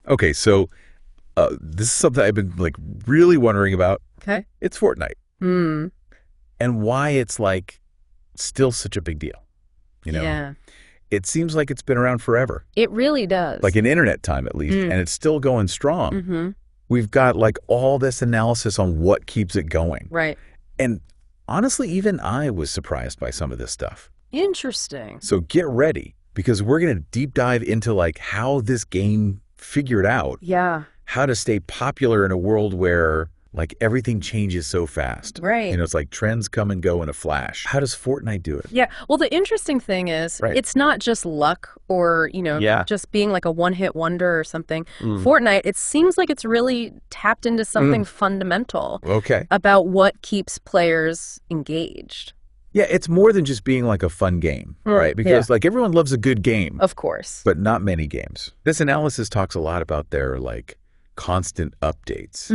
Okay, so this is something I've been like really wondering about. Okay. It's Fortnite. Hmm. And why it's like still such a big deal. You know, Yeah. it seems like it's been around forever, It really does. like in internet time at least, and it's still going strong. Mm-hmm. We've got like all this analysis on what keeps it going. Right. And honestly, even I was surprised by some of this stuff. Interesting. So get ready because we're going to deep dive into like how this game figured out Yeah. how to stay popular in a world where like everything changes so fast. Right. You know, it's like trends come and go in a flash. How does Fortnite do it? Yeah. Well, the interesting thing is Right. it's not just luck or, Yeah. just being like a one-hit wonder or something. Fortnite, it seems like it's really tapped into something fundamental Okay. about what keeps players engaged. Yeah, it's more than just being like a fun game, right? Because like everyone loves a good game, Of course. but not many games. This analysis talks a lot about their like constant updates,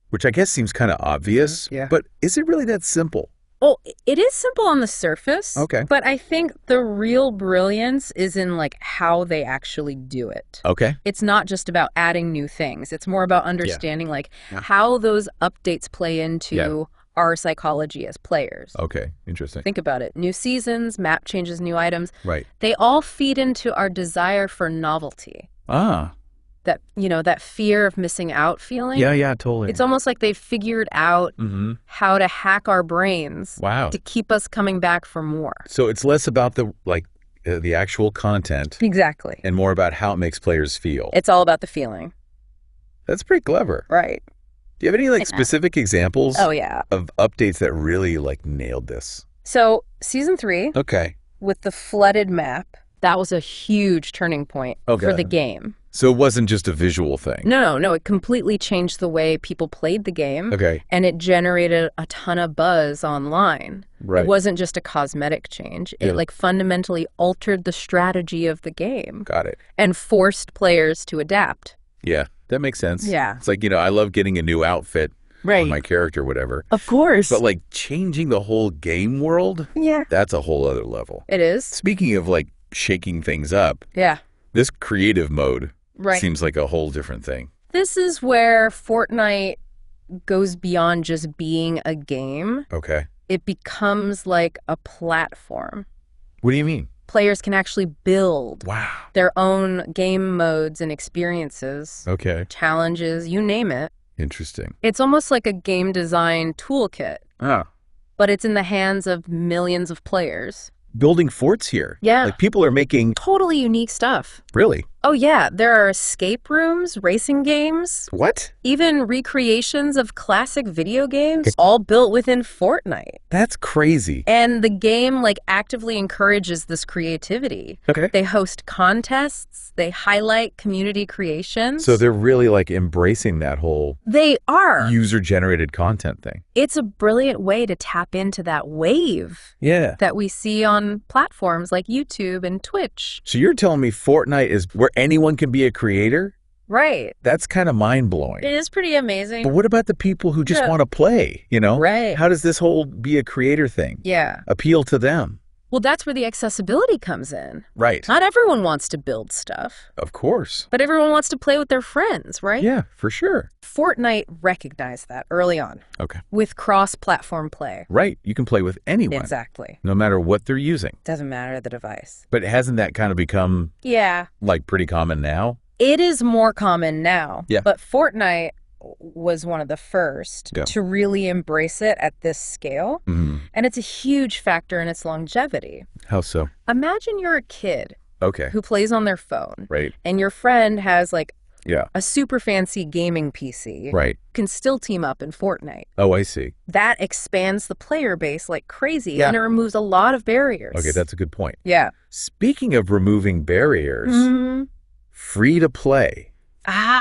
which I guess seems kind of obvious, Yeah. but is it really that simple? Well, it is simple on the surface. Okay. But I think the real brilliance is in like how they actually do it. Okay. It's not just about adding new things. It's more about understanding like how those updates play into our psychology as players. Okay. Interesting. Think about it. New seasons, map changes, new items. Right. They all feed into our desire for novelty. Ah. That, that fear of missing out feeling. Yeah, totally. It's almost like they've figured out how to hack our brains Wow. to keep us coming back for more. So it's less about the actual content Exactly. and more about how it makes players feel. It's all about the feeling. That's pretty clever. Right. Do you have any like specific examples Oh, yeah. of updates that really like nailed this? So season 3, Okay. with the flooded map, that was a huge turning point for the game. So it wasn't just a visual thing. No, it completely changed the way people played the game. Okay. And it generated a ton of buzz online. Right. It wasn't just a cosmetic change. It like fundamentally altered the strategy of the game Got it. and forced players to adapt. Yeah, that makes sense. Yeah. It's like, I love getting a new outfit Right. for my character, whatever. Of course. But like changing the whole game world, Yeah. that's a whole other level. It is. Speaking of like shaking things up, Yeah. this creative mode Right. seems like a whole different thing. This is where Fortnite goes beyond just being a game. Okay. It becomes like a platform. What do you mean? Players can actually build Wow. their own game modes and experiences, Okay. challenges, you name it. Interesting. It's almost like a game design toolkit, Ah. but it's in the hands of millions of players. Building forts here. Yeah. Like people are making, Totally unique stuff. really? Oh, yeah. There are escape rooms, racing games, What? even recreations of classic video games, all built within Fortnite. That's crazy. And the game like actively encourages this creativity. Okay. They host contests, they highlight community creations. So they're really like embracing that whole They are. user-generated content thing. It's a brilliant way to tap into that wave Yeah. that we see on platforms like YouTube and Twitch. So you're telling me Fortnite is where anyone can be a creator? Right. That's kind of mind-blowing. It is pretty amazing. But what about the people who just Yeah. want to play, Right. How does this whole be a creator thing Yeah. appeal to them? Well, that's where the accessibility comes in. Right. Not everyone wants to build stuff, Of course. but everyone wants to play with their friends, right? Yeah, for sure. Fortnite recognized that early on Okay. with cross-platform play. Right. You can play with anyone, Exactly. no matter what they're using. Doesn't matter the device. But hasn't that kind of become Yeah. like pretty common now? It is more common now. Yeah. But Fortnite was one of the first Yeah. to really embrace it at this scale. And it's a huge factor in its longevity. How so? Imagine you're a kid Okay. who plays on their phone. Right. And your friend has like Yeah. a super fancy gaming PC. Right. Can still team up in Fortnite. Oh, I see. That expands the player base like crazy. Yeah. And it removes a lot of barriers. Okay, that's a good point. Yeah. Speaking of removing barriers, free to play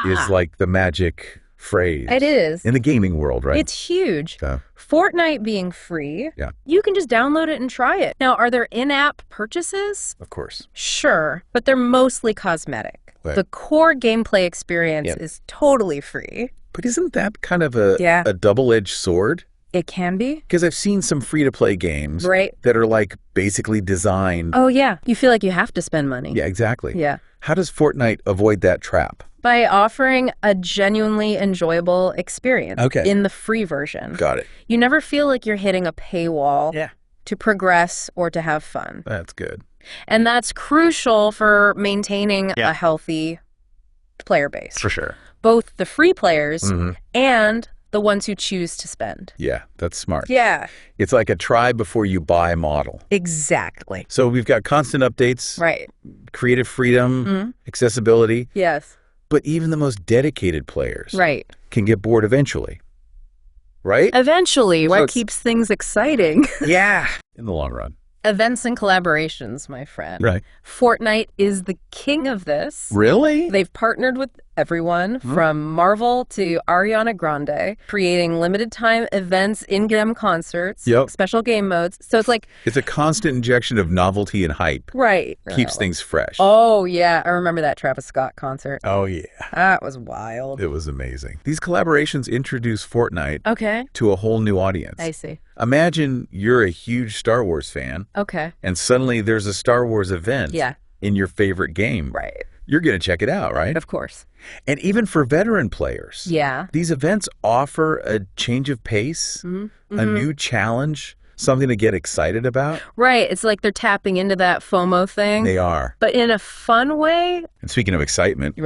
is like the magic phrase. It is. In the gaming world, right? It's huge. Yeah. Fortnite being free, Yeah. you can just download it and try it. Now, are there in-app purchases? Of course. Sure, but they're mostly cosmetic. Right. The core gameplay experience Yep. is totally free. But isn't that kind of a Yeah. double-edged sword? It can be. Because I've seen some free-to-play games Right. that are like basically designed. Oh, yeah. You feel like you have to spend money. Yeah, exactly. Yeah. How does Fortnite avoid that trap? By offering a genuinely enjoyable experience in the free version. Got it. You never feel like you're hitting a paywall to progress or to have fun. That's good. And that's crucial for maintaining a healthy player base. For sure. Both the free players and the ones who choose to spend. Yeah, that's smart. Yeah. It's like a try before you buy model. Exactly. So we've got constant updates. Right. Creative freedom, accessibility. Yes. But even the most dedicated players can get bored eventually. Right? Eventually. What keeps things exciting? Yeah. In the long run. Events and collaborations, my friend. Right. Fortnite is the king of this. Really? They've partnered with everyone from Marvel to Ariana Grande, creating limited time events, in-game concerts, special game modes. So it's like... It's a constant injection of novelty and hype. Right. Keeps things fresh. Oh, yeah. I remember that Travis Scott concert. Oh, yeah. That was wild. It was amazing. These collaborations introduce Fortnite to a whole new audience. I see. Imagine you're a huge Star Wars fan. And suddenly there's a Star Wars event in your favorite game. Right. You're going to check it out, right? Of course. And even for veteran players, these events offer a change of pace, a new challenge, something to get excited about. Right. It's like they're tapping into that FOMO thing. They are. But in a fun way. And speaking of excitement,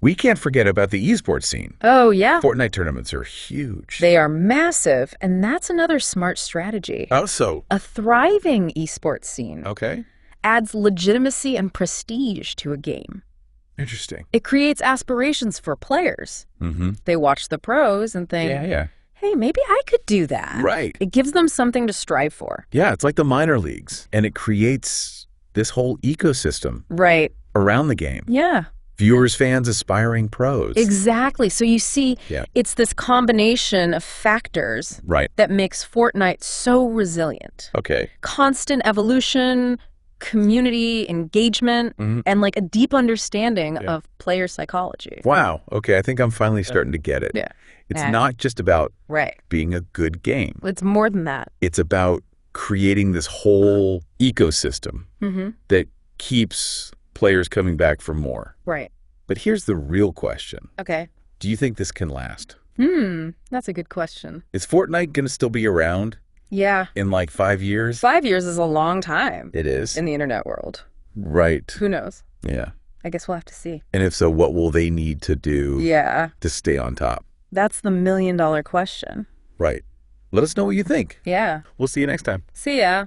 we can't forget about the esports scene. Oh, yeah. Fortnite tournaments are huge. They are massive, and that's another smart strategy. Oh, so? A thriving esports scene adds legitimacy and prestige to a game. Interesting. It creates aspirations for players. They watch the pros and think, hey, maybe I could do that. Right. It gives them something to strive for. Yeah, it's like the minor leagues, and it creates this whole ecosystem around the game. Yeah. Viewers, fans, aspiring pros. Exactly. So you see, it's this combination of factors that makes Fortnite so resilient. Constant evolution, community engagement, and like a deep understanding of player psychology. Wow. Okay, I think I'm finally starting to get it. It's not just about being a good game. It's more than that. It's about creating this whole ecosystem that keeps players coming back for more. Right. But here's the real question. Okay. Do you think this can last? That's a good question. Is Fortnite going to still be around? Yeah. In like 5 years? 5 years is a long time. It is. In the internet world. Right. Who knows? Yeah. I guess we'll have to see. And if so, what will they need to do to stay on top? That's the million-dollar question. Right. Let us know what you think. Yeah. We'll see you next time. See ya.